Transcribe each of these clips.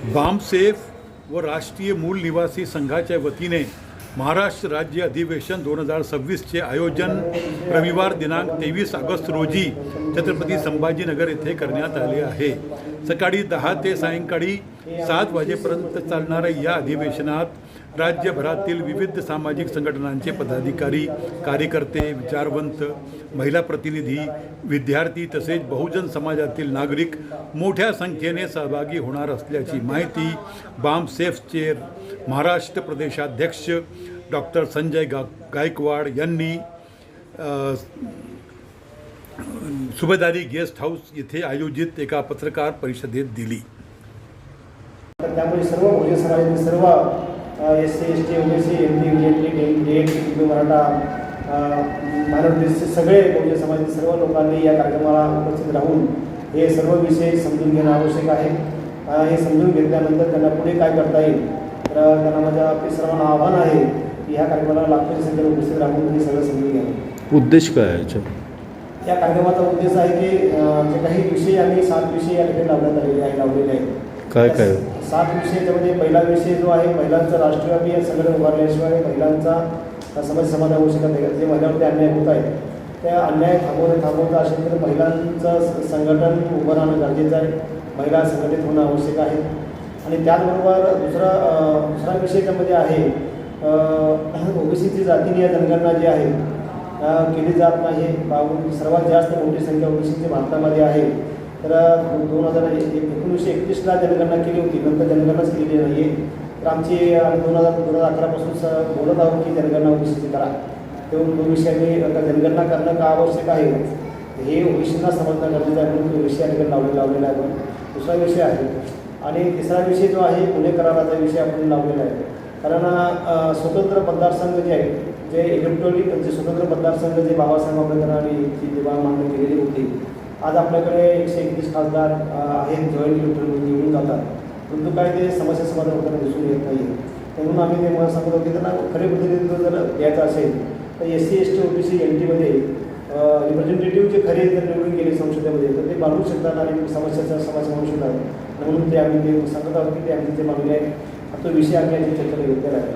बामसेफ व राष्ट्रीय मूल निवासी संघाच्या वतीने महाराष्ट्र राज्य अधिवेशन 2026चे आयोजन रविवार दिनांक 23 ऑगस्ट रोजी छत्रपती संभाजीनगर येथे करण्यात आले आहे। सकाळी 10 ते सायंकाळी 7 वाजेपर्यंत चालणाऱ्या या अधिवेशनात राज्यभरातील विविध सामाजिक संघटनांचे पदाधिकारी, कार्यकर्ते, विचारवंत, महिला प्रतिनिधी, विद्यार्थी तसेच बहुजन समाजातील नागरिक मोठ्या संख्येने सहभागी होणार असल्याची माहिती बामसेफचे महाराष्ट्र प्रदेशाध्यक्ष डॉक्टर संजय गायकवाड यांनी सुभेदारी गेस्ट हाऊस येथे आयोजित एका पत्रकार परिषदेत दिली। त्यामुळे सर्व बहुजन समाजातील सर्व SC, ST, OBC, MT, DNT, Maratha, मानवतेचे सगळे बहुजन समाजातील सर्व लोकांनी या कार्यक्रमाला उपस्थित राहून हे सर्व विषय समजून घेणं आवश्यक आहे। हे समजून घेतल्यानंतर त्यांना पुढे काय करता येईल तर त्यांना माझ्या आपल्या सर्वांना आव्हान आहे की ह्या कार्यक्रमाला लाखोंची संख्येने उपस्थित राहून हे सगळं समजून घ्यावं। उद्देश काय आहे या कार्यक्रमाचा उद्देश आहे की जे काही विषय आम्ही 7 विषय या ठिकाणी लावलेले आहेत। काय 7 विषय त्यामध्ये पहिला विषय जो आहे महिलांचा राष्ट्रव्यापी संघटन उभारल्याशिवाय महिलांचा समाज आवश्यक आहे। जे महिलांवरती अन्याय होत आहे त्या अन्याय थांबवता असेल तर महिलांचं संघटन उभं राहणं गरजेचं आहे। महिला संघटित होणं आवश्यक आहे। आणि त्याचबरोबर दुसरा विषय त्यामध्ये आहे OBCची जातीय जनगणना जी आहे केली जात नाही। सर्वात जास्त मोठी संख्या OBCची भारतामध्ये आहे। तर 1931ला जनगणना केली होती, नंतर जनगणनाच केली नाही आहे। तर आमची 2011 पासून बोलत आहोत की जनगणना OBCची करा। तेव्हा तो विषय जनगणना करणं का आवश्यक आहे हे OBCना समजणं गरजेचं आहे म्हणून तो विषय ठिकाणी लावलेला आहे। दुसरा विषय आहे आणि तिसरा विषय जो आहे पुणे कराराचा विषय आपण लावलेला आहे। कारण स्वतंत्र मतदारसंघ जे आहे जे इलेक्ट्रॉनिक जे स्वतंत्र मतदारसंघ जे बाबासाहेब आंबेडकरांनी जेव्हा मान्य केलेली होती, आज आपल्याकडे 131 खासदार आहेत जॉईंट इलेक्ट्रॉनिक निवडून जातात, परंतु काय ते समस्या समाधान होताना दिसून येत नाही। म्हणून आम्ही ते मला सांगत होते त्यांना खरे प्रतिनिधित्व जर द्यायचं असेल तर SC, ST, OBC, NTमध्ये रिप्रेझेंटेटिव्ह जे खरे जर निवडून गेले संसदेमध्ये तर ते मांडू शकतात आणि समस्याचा समाधान होऊ शकतात। म्हणून ते आम्ही ते सांगत आहोत की ते आम्ही ते मागणी आहे। तो विषय आम्ही याची चर्चा घेतलेला आहे।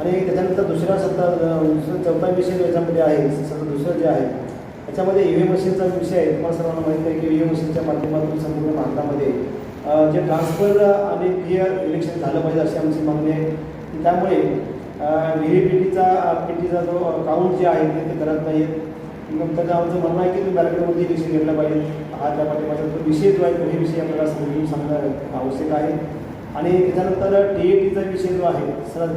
आणि त्याच्यानंतर चौथा विषय याच्यामध्ये आहे दुसरं जे आहे त्याच्यामध्ये EVM मशीनचा विषय आहे। तुम्हाला सर्वांना माहिती आहे की EVM मशीनच्या माध्यमातून संपूर्ण भारतामध्ये जे ट्रान्सफर आणि क्लिअर इलेक्शन झालं पाहिजे अशी आमची मागणी आहे। त्यामुळे PTचा जो काउंट जे आहे ते करत नाही आहेत। त्याचं आमचं म्हणणं आहे की तुम्ही बॅलेटमध्ये इलेक्शन घेतलं पाहिजे। हा त्या पाठीमागचा तो विषय जो आहे तो विषय आपल्याला समजून सांगणं आवश्यक आहे। आणि त्याच्यानंतर TATचा विषय जो आहे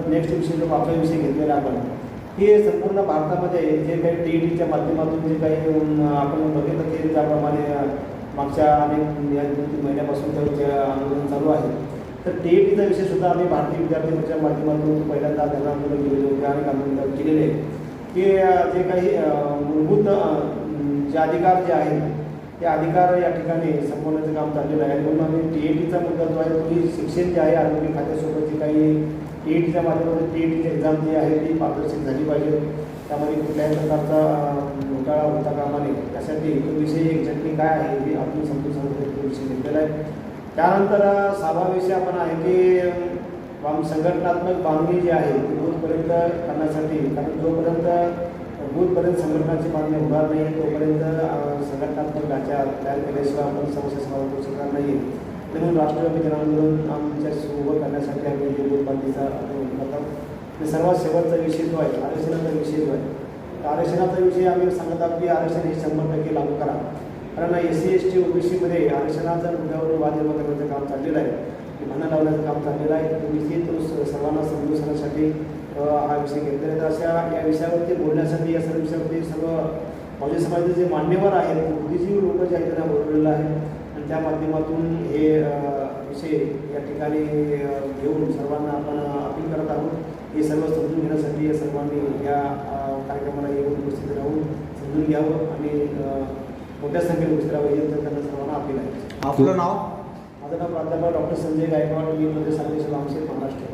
नेक्स्ट विषय जो मागचा विषय घेतलेला आपण हे संपूर्ण भारतामध्ये जे काही TATच्या माध्यमातून जे काही आपण बघितलं की त्याप्रमाणे मागच्या अनेक या 2-3 महिन्यापासून त्याचे आंदोलन चालू आहे। तर TATचा विषयसुद्धा आम्ही भारतीय विद्यार्थी मंचाच्या माध्यमातून पहिल्यांदा धरण आंदोलन केलेले होते आणि आंदोलन केलेले की जे काही मूलभूत जे अधिकार जे आहेत ते अधिकार या ठिकाणी संपवण्याचं काम चाललेलं आहे। म्हणून आम्ही TATचा मुद्दा जो आहे की शिक्षण जे आहे आरोग्य खात्यासोबत जे काही TATच्या माध्यमातून TATची एक्झाम जी आहे ती पारदर्शक झाली पाहिजे, त्यामध्ये कुठल्याही प्रकारचा घोटाळा होता कामा नये त्यासाठी तो विषय एक्झॅक्टली काय आहे हे आपण समजून सांगतो तो विषय घेतलेला आहे। त्यानंतर 6वा विषय आपण आहे की संघटनात्मक बांधणी जी आहे ती बूथपर्यंत करण्यासाठी, कारण जोपर्यंत बूथपर्यंत संघटनाची मागणी होणार नाही तोपर्यंत संघटनात्मक ढाचा तयार केल्याशिवाय आपण समस्या समाधान करू शकणार नाही। म्हणून राष्ट्रव्यापी जनआंदोलन आमच्या उभं करण्यासाठी आम्ही जे बूथ बांधणीचा करतो। ते सर्वात शेवटचा विषय जो आहे आरक्षणाचा विषय जो आहे आरक्षणाचा विषय आम्ही सांगत आहोत की आरक्षण हे 100% लागू करा। कारण SC, ST, OBCमध्ये आरक्षणाच्या मुद्द्यावर वाद निर्माण करण्याचं काम चाललेलं आहे, भांडण लावण्याचं काम चाललेलं आहे। तो विषय तो सर्वांना समजून सांगण्यासाठी हा विषय घेतलेला आहे। तर अशा या विषयावरती बोलण्यासाठी या सर्व विषयावरती सर्व बहुजन समाजाचे जे मान्यवर आहेत बुद्धिजीवी लोक जे आहेत त्यांना बोलवलेलं आहे आणि त्या माध्यमातून हे विषय या ठिकाणी घेऊन सर्वांना आपण अपील करत आहोत। हे सर्व समजून घेण्यासाठी या सर्वांनी या कार्यक्रमाला येऊन उपस्थित राहून समजून घ्यावं आणि मोठ्या संख्येने उपस्थित राहावं हे त्यांना सर्वांना अपील आहे। आपलं नाव? माझं नाव प्राध्यापक डॉक्टर संजय गायकवाड, मी प्रदेश अध्यक्ष बामसेफ महाराष्ट्र।